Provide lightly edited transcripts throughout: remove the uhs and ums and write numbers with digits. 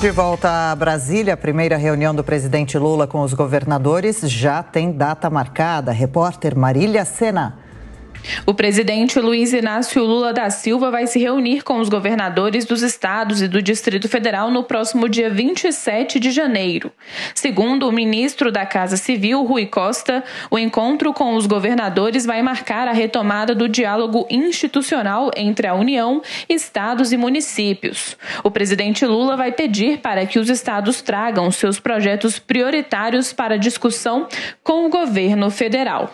De volta a Brasília, a primeira reunião do presidente Lula com os governadores já tem data marcada. Repórter Marília Sena. O presidente Luiz Inácio Lula da Silva vai se reunir com os governadores dos estados e do Distrito Federal no próximo dia 27 de janeiro. Segundo o ministro da Casa Civil, Rui Costa, o encontro com os governadores vai marcar a retomada do diálogo institucional entre a União, estados e municípios. O presidente Lula vai pedir para que os estados tragam seus projetos prioritários para discussão com o governo federal.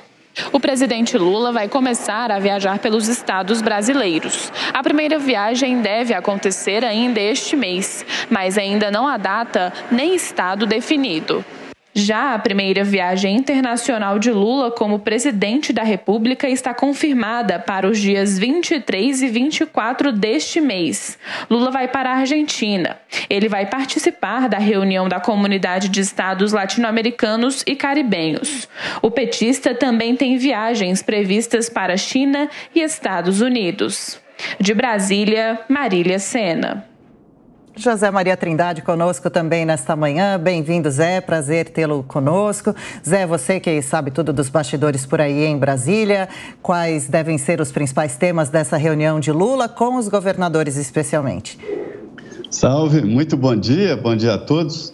O presidente Lula vai começar a viajar pelos estados brasileiros. A primeira viagem deve acontecer ainda este mês, mas ainda não há data nem estado definido. Já a primeira viagem internacional de Lula como presidente da República está confirmada para os dias 23 e 24 deste mês. Lula vai para a Argentina. Ele vai participar da reunião da Comunidade de Estados Latino-Americanos e Caribenhos. O petista também tem viagens previstas para China e Estados Unidos. De Brasília, Marília Sena. José Maria Trindade conosco também nesta manhã. Bem-vindo, Zé. Prazer tê-lo conosco. Zé, você que sabe tudo dos bastidores por aí em Brasília, quais devem ser os principais temas dessa reunião de Lula com os governadores especialmente? Salve, muito bom dia a todos.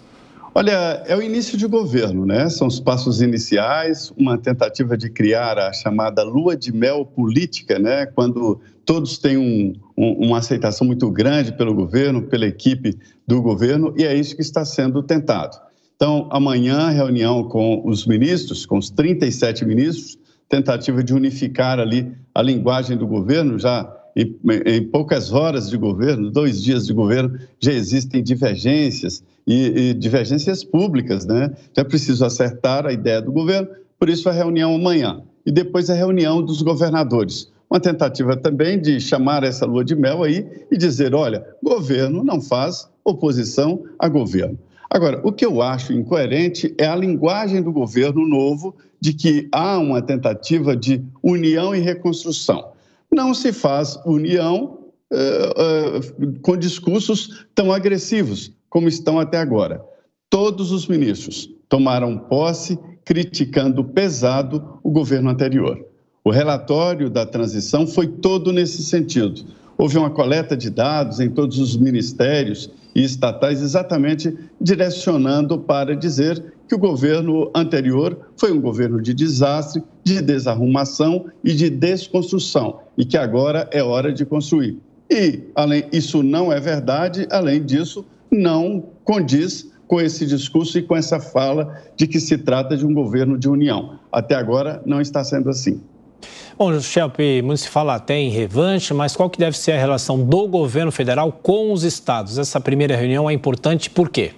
Olha, é o início de governo, né? São os passos iniciais, uma tentativa de criar a chamada lua de mel política, né? Quando todos têm uma aceitação muito grande pelo governo, pela equipe do governo, e é isso que está sendo tentado. Então, amanhã, reunião com os ministros, com os 37 ministros, tentativa de unificar ali a linguagem do governo. Já em poucas horas de governo, 2 dias de governo, já existem divergências e divergências públicas, né? Já é preciso acertar a ideia do governo, por isso a reunião amanhã. E depois a reunião dos governadores. Uma tentativa também de chamar essa lua de mel aí e dizer, olha, governo não faz oposição a governo. Agora, o que eu acho incoerente é a linguagem do governo novo de que há uma tentativa de união e reconstrução. Não se faz união com discursos tão agressivos como estão até agora. Todos os ministros tomaram posse criticando pesado o governo anterior. O relatório da transição foi todo nesse sentido. Houve uma coleta de dados em todos os ministérios e estatais, exatamente direcionando para dizer que o governo anterior foi um governo de desastre, de desarrumação e de desconstrução, e que agora é hora de construir. E isso não é verdade, além disso, não condiz com esse discurso e com essa fala de que se trata de um governo de união. Até agora não está sendo assim. Bom, Schelp, muito se fala até em revanche, mas qual que deve ser a relação do governo federal com os estados? Essa primeira reunião é importante por quê?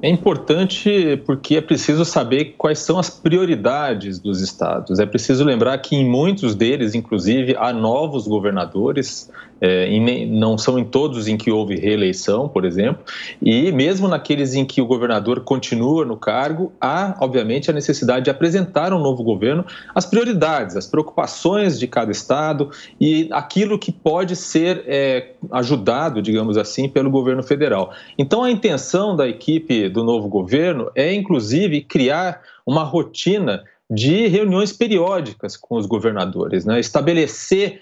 É importante porque é preciso saber quais são as prioridades dos estados. É preciso lembrar que em muitos deles, inclusive, há novos governadores, não são em todos em que houve reeleição, por exemplo, e mesmo naqueles em que o governador continua no cargo, há, obviamente, a necessidade de apresentar um novo governo as prioridades, as preocupações de cada estado e aquilo que pode ser ajudado, digamos assim, pelo governo federal. Então, a intenção da equipe do novo governo é, inclusive, criar uma rotina de reuniões periódicas com os governadores, né? Estabelecer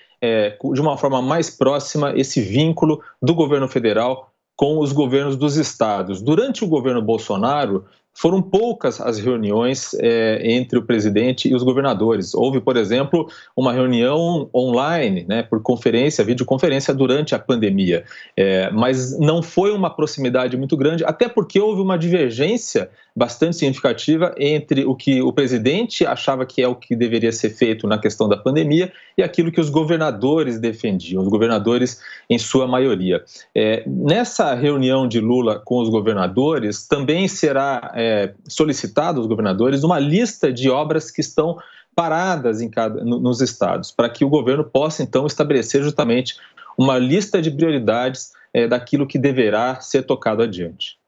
de uma forma mais próxima esse vínculo do governo federal com os governos dos estados. Durante o governo Bolsonaro, foram poucas as reuniões entre o presidente e os governadores. Houve, por exemplo, uma reunião online, né, por conferência, videoconferência, durante a pandemia. Mas não foi uma proximidade muito grande, até porque houve uma divergência bastante significativa entre o que o presidente achava que é o que deveria ser feito na questão da pandemia e aquilo que os governadores defendiam, os governadores em sua maioria. Nessa reunião de Lula com os governadores, também será solicitado aos governadores uma lista de obras que estão paradas nos estados, para que o governo possa, então, estabelecer justamente uma lista de prioridades daquilo que deverá ser tocado adiante.